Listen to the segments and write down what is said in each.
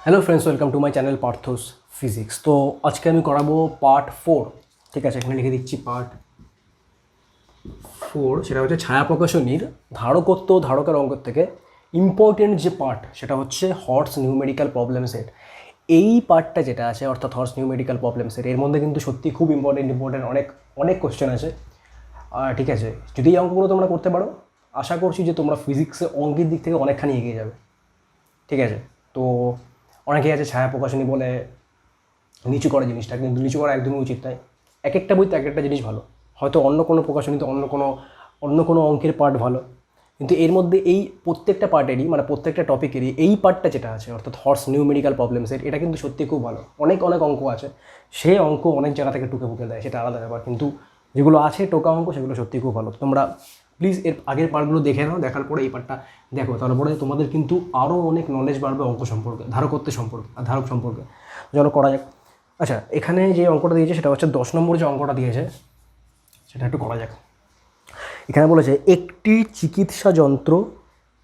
Hello friends, welcome to my channel Parth's physics. তো আজকে আমি করাবো পার্ট 4। ঠিক আছে, এখানে লিখে দিচ্ছি পার্ট 4। সেটা হচ্ছে ছায়া প্রকাশনীর ধারকত্ব ধারকের অঙ্ক থেকে ইম্পর্টেন্ট যে পার্ট সেটা হচ্ছে হর্স নিউমেরিক্যাল প্রবলেম সেট। এই পার্টটা যেটা আছে অর্থাৎ হর্স নিউমেরিক্যাল প্রবলেম সেট, এর মধ্যে কিন্তু সত্যি খুব ইম্পর্টেন্ট অনেক অনেক কোশ্চেন আছে। ঠিক আছে, যদি এই অঙ্কগুলো তোমরা করতে পারো আশা করছি যে তোমরা ফিজিক্সে অঙ্কের দিক থেকে অনেকখানি এগিয়ে যাবে। ঠিক আছে, তো অনেকেই আছে ছায়া প্রকাশনী বলে নিচু করা জিনিসটা, কিন্তু নিচু করা একদমই উচিত নয়। এক একটা বইতে এক একটা জিনিস ভালো, হয়তো অন্য কোনো প্রকাশনীতে অন্য কোনো অঙ্কের পার্ট ভালো, কিন্তু এর মধ্যে এই প্রত্যেকটা পার্টেরই মানে প্রত্যেকটা টপিকেরই এই পার্টটা যেটা আছে অর্থাৎ হর্স নিউমেরিক্যাল প্রবলেম সেট, এটা কিন্তু সত্যি খুব ভালো। অনেক অনেক অঙ্ক আছে, সেই অঙ্ক অনেক জায়গা থেকে টুকে ফুকে দেয়, সেটা আলাদা ব্যাপার, কিন্তু যেগুলো আছে টোকা অঙ্ক সেগুলো সত্যি খুব ভালো। তোমরা প্লিজ এর আগের পার্টগুলো দেখে নাও, দেখার পরে এই পার্টটা দেখো, তারপরে তোমাদের কিন্তু আরও অনেক নলেজ বাড়বে অঙ্ক সম্পর্কে, ধারকত্ব সম্পর্কে আর ধারক সম্পর্কে। যেন করা যাক। আচ্ছা, এখানে যে অঙ্কটা দিয়েছে সেটা হচ্ছে 10 নম্বর যে অঙ্কটা দিয়েছে সেটা একটু করা যাক। এখানে বলেছে একটি চিকিৎসা যন্ত্র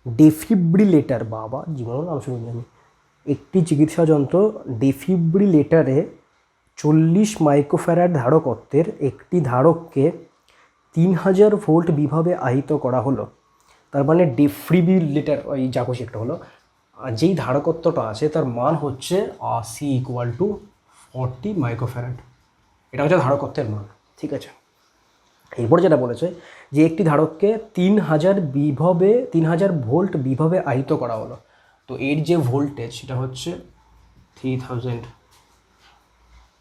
ডেফিব্রিলেটার, বাবা জীবন নাম শুনিনি আমি, একটি চিকিৎসা যন্ত্র ডেফিব্রিলেটারে 40 মাইক্রোফ্যারাড ধারকত্বের একটি ধারককে 3000 ভোল্ট বিভবে আহিত করা হলো। তার মানে ডেফিব্রিলেটার ওই যা খুশি একটা হলো, যেই ধারকত্বটা আছে তার মান হচ্ছে সি ইকুয়াল টু 40 মাইক্রোফ্যারাড। এটা হচ্ছে ধারকত্বের মান। ঠিক আছে, এরপর যেটা বলেছে যে একটি ধারককে 3000 ভোল্ট বিভবে আহিত করা হলো। তো এর যে ভোল্টেজ সেটা হচ্ছে 3000।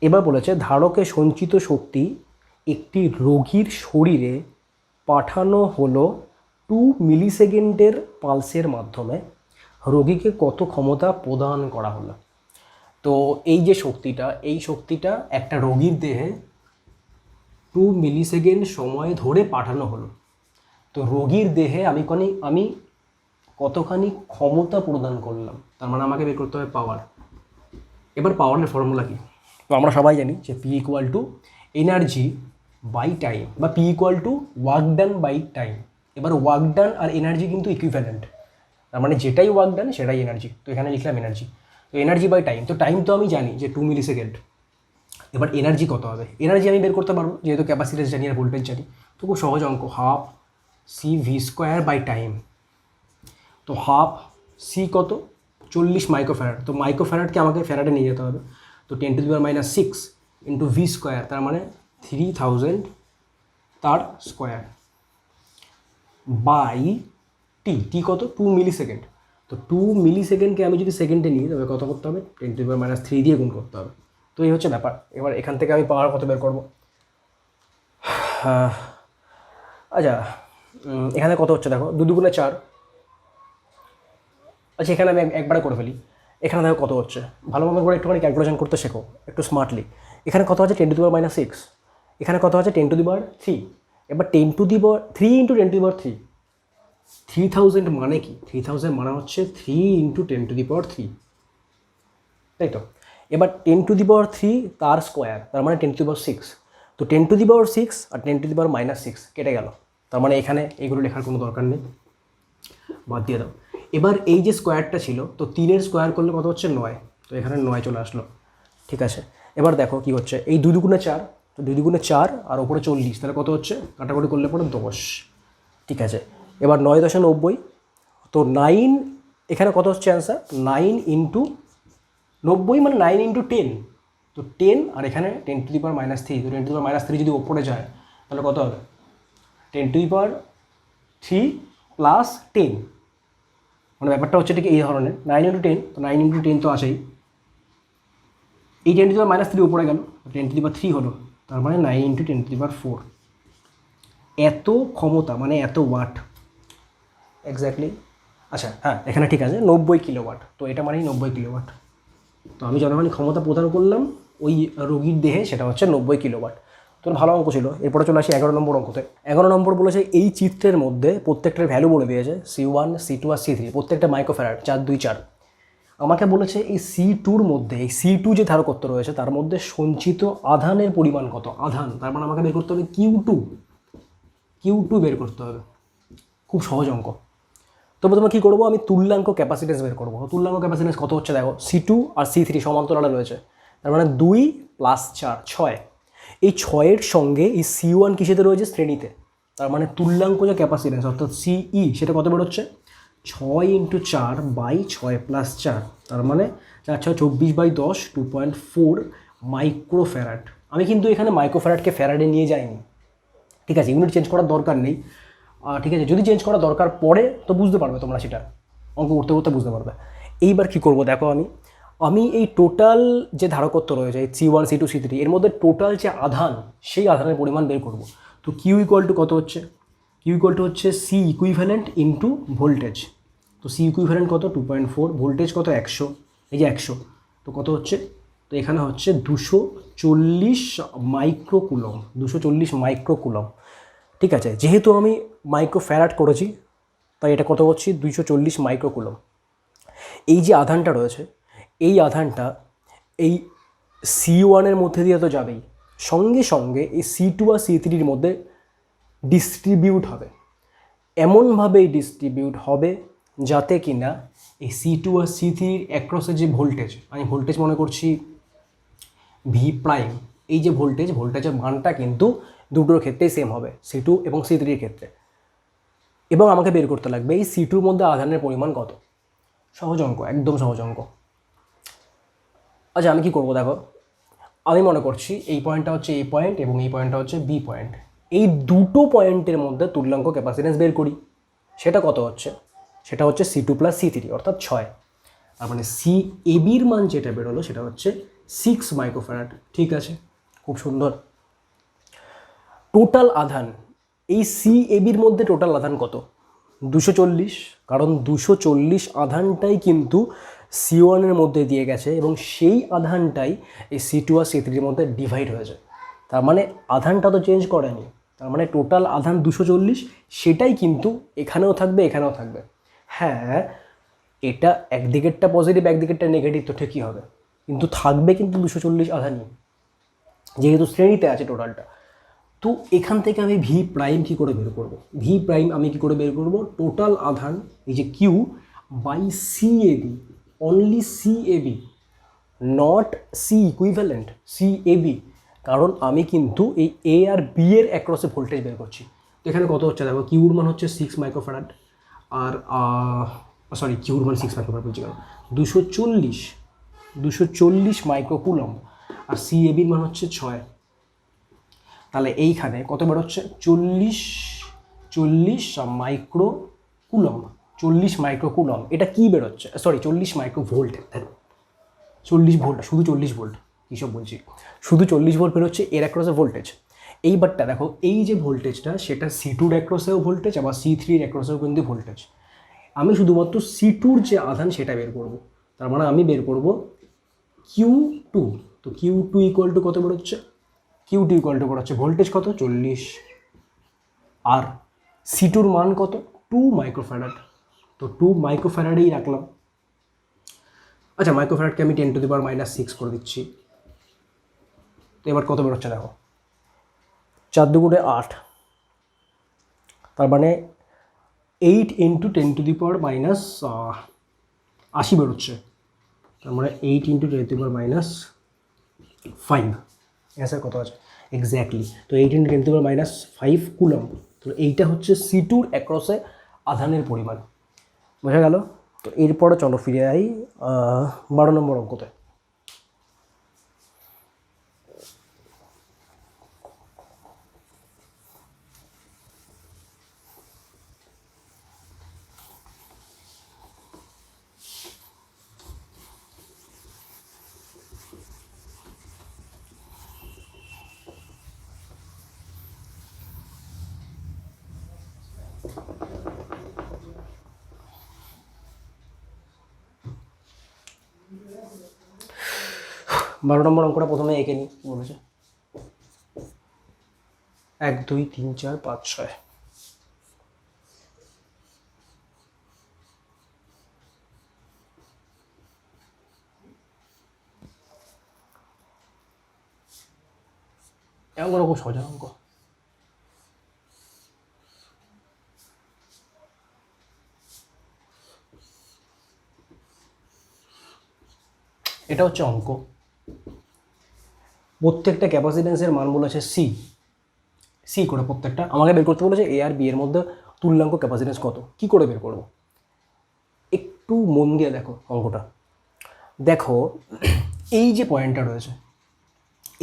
এবার বলেছে ধারকে সঞ্চিত শক্তি একটি রোগীর শরীরে পাঠানো হলো 2 মিলিসেকেন্ডের পালসের মাধ্যমে, রোগীকে কত ক্ষমতা প্রদান করা হলো। তো এই যে শক্তিটা, এই শক্তিটা একটা রোগীর দেহে 2 মিলিসেকেন্ড সময় ধরে পাঠানো হলো। তো রোগীর দেহে আমি কতখানি ক্ষমতা প্রদান করলাম, তার মানে আমাকে বের করতে হবে পাওয়ার। এবার পাওয়ারের ফর্মুলা কি? তো আমরা সবাই জানি যে P equal to energy by time, বা P equal to work done by time. এবার ওয়ার্ক ডান আর এনার্জি কিন্তু ইকুইভ্যালেন্ট, তার মানে যেটাই ওয়ার্ক ডান সেটাই এনার্জি। তো এখানে লিখলাম এনার্জি, তো এনার্জি বাই টাইম। তো টাইম তো আমি জানি যে 2 মিলিসেকেন্ড। এবার এনার্জি কত হবে? এনার্জি আমি বের করতে পারবো যেহেতু ক্যাপাসিটেন্স জানি আর ভোল্টেজ জানি। তো খুব সহজ অঙ্ক, half C V square by time. তো হাফ সি কত? 40 মাইক্রোফ্যারাড। তো মাইক্রোফ্যারাডকে আমাকে ফ্যারাডে নিয়ে যেতে হবে। তো 10⁻⁻6 ইন্টু ভি স্কোয়ার, তার মানে 3000 তার স্কোয়ার বাই টি। টি কত? 2 মিলিসেকেন্ড। তো 2 মিলিসেকেন্ডকে আমি যদি সেকেন্ডে নিই তবে কত করতে হবে? 10⁻³ দিয়ে গুণ করতে হবে। তো এই হচ্ছে ব্যাপার। এবার এখান থেকে আমি পাওয়ার কত বের করবো? আচ্ছা, এখানে কত হচ্ছে দেখো, 2 দুগুণে 4। আচ্ছা, এখানে আমি একবারে করে ফেলি। এখানে দেখো কত হচ্ছে, ভালোভাবে করে একটুখানি ক্যালকুলেশন করতে শেখো একটু স্মার্টলি। এখানে কত আছে? 10⁻⁻6। এখানে কত আছে? 10⁻3। এবার 10⁻3 ইন্টু 10⁻3, 3000 মানে কি? 3000 মানে হচ্ছে 3 ইন্টু 10⁻3, তাই তো? এবার 10⁻3 তার স্কোয়ার, তার মানে 10⁻6। তো 10⁻6 আর 10⁻6 কেটে গেল, তার মানে এখানে এগুলো লেখার কোনো দরকার নেই, বাদ দিয়ে দাও। এবার এই যে স্কোয়ারটা ছিল, তো 3-এর স্কোয়ার করলে কত হচ্ছে? 9। তো এখানে 9 চলে আসলো। ঠিক আছে, এবার দেখো কি হচ্ছে, এই 2 দুগুণে 4, তো 2 দুগুণে 4 আর ওপরে 40, তাহলে কত হচ্ছে? কাটাকুটি করলে পরে 10। ঠিক আছে, এবার 9 × 10 = 90। তো 9, এখানে কত হচ্ছে অ্যান্সার? 9 ইন্টু 90 মানে 9 ইন্টু 10। তো 10 আর এখানে 10⁻³ তো 10⁻³ যদি ওপরে যায় তাহলে কত হবে? 10⁻³ প্লাস 10। মানে ব্যাপারটা হচ্ছে ঠিক এই ধরনের, 9 ইন্টু 10, তো 9 ইন্টু 10 তো আছেই, এই 10⁻³ উপরে গেল, 10⁻³ হলো, তার মানে 9 ইন্টু 10⁻⁴। এত ক্ষমতা মানে এত ওয়াট এক্স্যাক্টলি। আচ্ছা হ্যাঁ, এখানে ঠিক আছে 90 কিলোওয়াট, তো এটা মানেই 90 কিলোওয়াট। তো আমি যতখানি ক্ষমতা প্রদান করলাম ওই রোগীর দেহে সেটা হচ্ছে 90 কিলোওয়াট। তো ভালো অঙ্ক ছিল। এরপরে চলে আসি 11 নম্বর অঙ্কতে। 11 নম্বর বলেছে এই চিত্রের মধ্যে প্রত্যেকটার ভ্যালু বলে দিয়েছে, C1 C2 আর C3, প্রত্যেকটা মাইক্রোফ্যারাড, 4 2 4। আমাকে বলেছে এই C2-র মধ্যে, এই C2 যে ধারকত্ব রয়েছে তার মধ্যে সঞ্চিত আধানের পরিমাণ কত? আধান, তার মানে আমাকে বের করতে হবে Q2 বের করতে হবে। খুব সহজ অঙ্ক। তো প্রথমে কী করবো, আমি তুল্যাঙ্ক ক্যাপাসিটেন্স বের করবো। তুল্যাঙ্ক ক্যাপাসিটেন্স কত হচ্ছে দেখো, C2 আর C3 সমান্তরালে রয়েছে, তার মানে 2 + 4 6। এই 6-এর সঙ্গে এই C1 কিসেতে রয়েছে, শ্রেণীতে। তার মানে তুল্যাঙ্ক যে ক্যাপাসিটেন্স অর্থাৎ CE সেটা কত বেরোচ্ছে, 6 × 4 / 6 + 4, তার মানে 4 × 6 24/10 2.4 মাইক্রোফ্যারাড। আমি কিন্তু এখানে মাইক্রোফ্যারাডকে ফ্যারাডে নিয়ে যাইনি, ঠিক আছে, ইউনিট চেঞ্জ করার দরকার নেই। ঠিক আছে, যদি চেঞ্জ করার দরকার পড়ে তো বুঝতে পারবে তোমরা, সেটা অঙ্ক করতে করতে বুঝতে পারবে। এইবার কি করব দেখো, আমি এই টোটাল যে ধারকত্ব রয়েছে এই C1 C2 C3 এর মধ্যে টোটাল যে আধান, সেই আধানের পরিমাণ বের করব। তো কিউ ইকুয়াল টু কত হচ্ছে, কিউ ইকুয়াল টু হচ্ছে সি ইকুইভ্যালেন্ট ইন্টু ভোল্টেজ। তো সি ইকুইভ্যালেন্ট কত 2.4, ভোল্টেজ কত 100, এই যে 100, তো কত হচ্ছে, তো এখানে হচ্ছে 240 মাইক্রোকুলম, 240 মাইক্রোকুলম। ঠিক আছে, যেহেতু আমি মাইক্রোফ্যারাড করেছি তাই এটা কত হচ্ছে 240 মাইক্রোকুলম। এই যে আধানটা রয়েছে, এই আধানটা এই C1-এর মধ্যে দিয়ে তো যাবেই, সঙ্গে সঙ্গে এই C2 আর C3-র মধ্যে ডিস্ট্রিবিউট হবে। এমনভাবে ডিস্ট্রিবিউট হবে যাতে কিনা এই C2 আর C3-র অ্যাক্রসে যে ভোল্টেজ, আমি ভোল্টেজ মনে করছি V', এই যে ভোল্টেজের মানটা কিন্তু দুটোর ক্ষেত্রেই সেম হবে, C2 এবং C3-র ক্ষেত্রে। এবং আমাকে বের করতে লাগবে এই C2-র মধ্যে আধানের পরিমাণ কত। সহজ অঙ্ক, একদম সহজ অঙ্ক। আচ্ছা আমি কি করব দেখো, আমি মনে করছি এই পয়েন্টটা হচ্ছে A পয়েন্ট এবং এই পয়েন্টটা হচ্ছে B পয়েন্ট। এই দুটো পয়েন্টের মধ্যে তুল্যাঙ্ক ক্যাপাসিটেন্স বের করি। সেটা কত হচ্ছে, সেটা হচ্ছে C2 + C3 অর্থাৎ 6। তার মানে CAB-র মান যেটা বেরোলো সেটা হচ্ছে 6 মাইক্রোফ্যারাড। ঠিক আছে, খুব সুন্দর। টোটাল আধান, এই CAB-র মধ্যে টোটাল আধান কত, 240, কারণ 240 আধানটাই কিন্তু C1-এর মধ্যে দিয়ে গেছে এবং সেই আধানটাই এই C2 আর C3-র মধ্যে ডিভাইড হয়েছে। তার মানে আধানটা তো চেঞ্জ করেনি, তার মানে টোটাল আধান 240, সেটাই কিন্তু এখানেও থাকবে এখানেও থাকবে। হ্যাঁ, এটা একদিকেরটা পজিটিভ একদিকেরটা নেগেটিভ তো ঠিকই হবে, কিন্তু থাকবে কিন্তু 240 আধানই, যেহেতু শ্রেণীতে আছে টোটালটা। তো এখান থেকে আমি V' কী করে বের করব, V' আমি কী করে বের করব, টোটাল আধান এই যে Q by CAB, only CAB, not C equivalent, CAB, কারণ আমি কিন্তু এই A আর B এর অ্যাক্রসে ভোল্টেজ বের করছি। তো এখানে কত হচ্ছে দেখো, কিউর মান হচ্ছে 6 মাইক্রোফ্যারাড, আর সরি কিউর মান 6 মাইক্রোফ্যারাড বলছি কেন, 240 মাইক্রোকুলম, আর CAB-র মান হচ্ছে 6। তাহলে এইখানে কত বেরোচ্ছে, 40 মাইক্রোকুলম, 40 মাইক্রোকুলম। এটা কি বেরোচ্ছে, সরি 40 মাইক্রোভোল্ট, 40 ভোল্ট, শুধু 40 ভোল্ট, কী সব বলছি, শুধু 40 ভোল্ট বেরোচ্ছে এর অ্যাক্রসে ভোল্টেজ। এইবারটা দেখো, এই যে ভোল্টেজটা সেটা C2-র অ্যাক্রসেও ভোল্টেজ, আবার C3-র অ্যাক্রসেও কিন্তু ভোল্টেজ। আমি শুধুমাত্র C2-র যে আধান সেটা বের করব। তার মানে আমি বের করব Q2। তো Q2 ইকুয়াল টু কত বেরোচ্ছে, Q2 ইকুয়াল টু বেরোচ্ছে ভোল্টেজ কত 40, আর C2-র মান কত 2 মাইক্রোফ্যারাড। তো 2 মাইক্রোফ্যারাডেই রাখলাম। আচ্ছা মাইক্রোফ্যারাডকে আমি 10⁻⁻6 করে দিচ্ছি। তো এবার কত বেরোচ্ছে দেখো, 4 × 8, তার মানে 8 × 10⁻80 বেরোচ্ছে। তার মানে 8 × 10⁻5, অ্যান্সার কত আছে এক্স্যাক্টলি। তো 8 × 10⁻5 কুলম। তো এইটা হচ্ছে C2-র অ্যাক্রসে আধানের পরিমাণ, বোঝা গেল। তো এরপরে চলো ফিরে আই 12 নম্বর অঙ্কতে। বারো নম্বর অঙ্কটা প্রথমে এঁকে নিই, বলেছে 1 2 3 4 5 6। অঙ্কটা খুব সহজ অঙ্ক। এটা হচ্ছে অঙ্ক। প্রত্যেকটা ক্যাপাসিটেন্সের মান বলেছে সি, সি করে প্রত্যেকটা আমাকে বের করতে বলেছে এ আর বি এর মধ্যে তুল্যাঙ্ক ক্যাপাসিটেন্স কত, কি করে বের করব। একটু মন দিয়ে দেখো অঙ্কটা। দেখো এই যে পয়েন্টটা রয়েছে,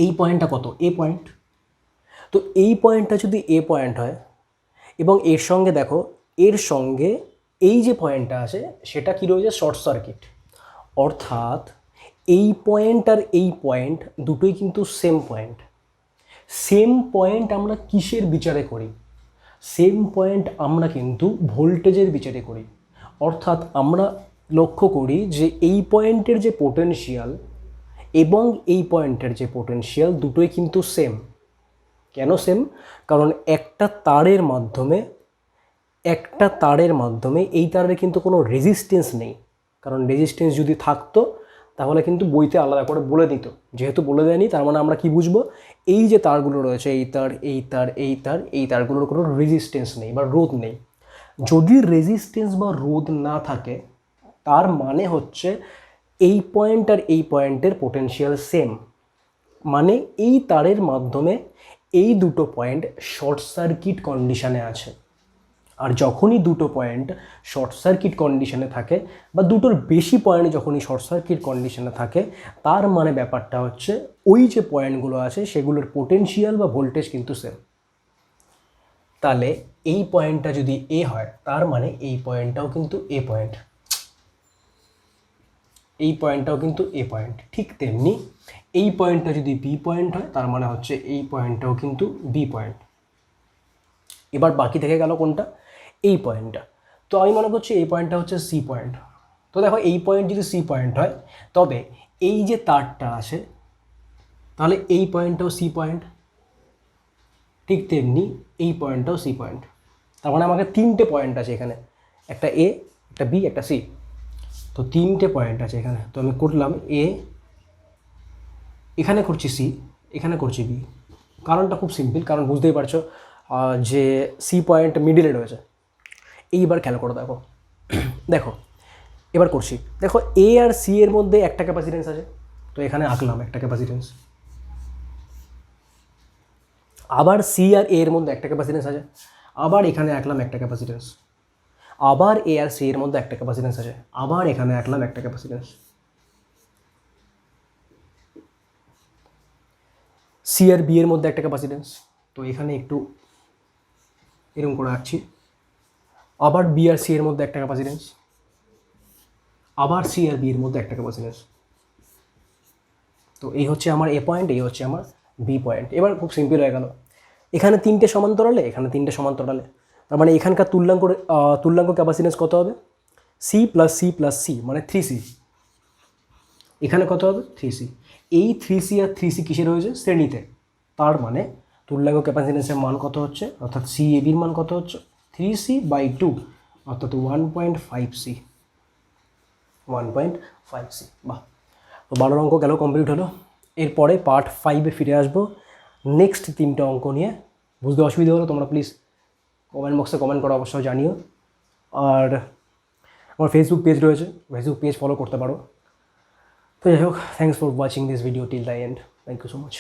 এই পয়েন্টটা কত, এ পয়েন্ট। তো এই পয়েন্টটা যদি এ পয়েন্ট হয় এবং এর সঙ্গে দেখো, এর সঙ্গে এই যে পয়েন্টটা আছে সেটা কী রয়েছে, শর্ট সার্কিট। অর্থাৎ এই পয়েন্ট আর এই পয়েন্ট দুটোই কিন্তু সেম পয়েন্ট। সেম পয়েন্ট আমরা কিসের বিচারে করি, সেম পয়েন্ট আমরা কিন্তু ভোল্টেজের বিচারে করি। অর্থাৎ আমরা লক্ষ্য করি যে এই পয়েন্টের যে পোটেনশিয়াল এবং এই পয়েন্টের যে পোটেনশিয়াল দুটোই কিন্তু সেম। কেন সেম? কারণ একটা তারের মাধ্যমে এই তারের কিন্তু কোনো রেজিস্ট্যান্স নেই। কারণ রেজিস্ট্যান্স যদি থাকতো তাহলে কিন্তু বইতে আলাদা করে বলে দিত, যেহেতু বলে দেয়নি তার মানে আমরা কি বুঝবো, এই যে তারগুলো রয়েছে, এই তার এই তার এই তার এই তারগুলোর কোনো রেজিস্ট্যান্স নেই বা রোধ নেই। যদি রেজিস্ট্যান্স বা রোধ না থাকে তার মানে হচ্ছে এই পয়েন্ট আর এই পয়েন্টের পোটেনশিয়াল সেম, মানে এই তারের মাধ্যমে এই দুটো পয়েন্ট শর্ট সার্কিট কন্ডিশনে আছে। আর যখনই দুটো পয়েন্ট শর্ট সার্কিট কন্ডিশনে থাকে বা দুটোর বেশি পয়েন্ট যখনই শর্ট সার্কিট কন্ডিশনে থাকে তার মানে ব্যাপারটা হচ্ছে ওই যে পয়েন্টগুলো আছে সেগুলোর পোটেনশিয়াল বা ভোল্টেজ কিন্তু সেম। তাহলে এই পয়েন্টটা যদি এ হয় তার মানে এই পয়েন্টটাও কিন্তু এ পয়েন্ট, এই পয়েন্টটাও কিন্তু এ পয়েন্ট। ঠিক তেমনি এই পয়েন্টটা যদি বি পয়েন্ট হয় তার মানে হচ্ছে এই পয়েন্টটাও কিন্তু বি পয়েন্ট। এবার বাকি থেকে গেল কোনটা, এই পয়েন্টটা। তো আমি মনে করছি এই পয়েন্টটা হচ্ছে সি পয়েন্ট। তো দেখো এই পয়েন্ট যদি সি পয়েন্ট হয় তবে এই যে তারটা আছে তাহলে এই পয়েন্টটাও সি পয়েন্ট, ঠিক তেমনি এই পয়েন্টটাও সি পয়েন্ট। তার মানে আমাকে তিনটে পয়েন্ট আছে এখানে, একটা এ, একটা বি, একটা সি। তো তিনটে পয়েন্ট আছে এখানে। তো আমি করলাম এ, এখানে করছি সি, এখানে করছি বি। কারণটা খুব সিম্পল, কারণ বুঝতেই পারছো যে সি পয়েন্ট মিডিলে রয়েছে। এইবার খেয়াল করো দেখো, দেখো এবার করছি, দেখো এ আর সি এর মধ্যে একটা ক্যাপাসিটেন্স আছে, তো এখানে আঁকলাম একটা ক্যাপাসিটেন্স। আবার সি আর এ এর মধ্যে একটা ক্যাপাসিটেন্স আছে, আবার এখানে আঁকলাম একটা ক্যাপাসিটেন্স। আবার এ আর সি এর মধ্যে একটা ক্যাপাসিটেন্স আছে, আবার এখানে আঁকলাম একটা ক্যাপাসিটেন্স। সি আর বি এর মধ্যে একটা ক্যাপাসিটেন্স, তো এখানে একটু এরকম করে আঁকছি। আবার বি আর সি এর মধ্যে একটা ক্যাপাসিটেন্স, আবার সি আর বি এর মধ্যে একটা ক্যাপাসিটেন্স। তো এই হচ্ছে আমার এ পয়েন্ট, এই হচ্ছে আমার বি পয়েন্ট। এবার খুব সিম্পল হয়ে গেল, এখানে তিনটে সমান্তরালে, এখানে তিনটে সমান্তরালে, তার মানে এখানকার তুল্যাঙ্ক ক্যাপাসিটেন্স কত হবে, C plus C plus C মানে 3C। এখানে কত হবে, 3C। এই 3C আর 3C কিসে রয়েছে, শ্রেণীতে। তার মানে তুল্যাঙ্ক ক্যাপাসিটেন্সের মান কত হচ্ছে, অর্থাৎ সি এ বির মান কত হচ্ছে, 3C/2 অর্থাৎ 1.5C, 1.5C। বাহ, তো 12 অঙ্ক গেল, কমপ্লিট হলো। এরপরে পার্ট 5-এ ফিরে আসবো নেক্সট 3টে অঙ্ক নিয়ে। বুঝতে অসুবিধা হলো তোমরা প্লিজ কমেন্ট বক্সে কমেন্ট করে অবশ্যই জানিও। আর আমার ফেসবুক পেজ রয়েছে, ফেসবুক পেজ ফলো করতে পারো। তো যাই হোক, thanks for watching this video till the end. Thank you so much.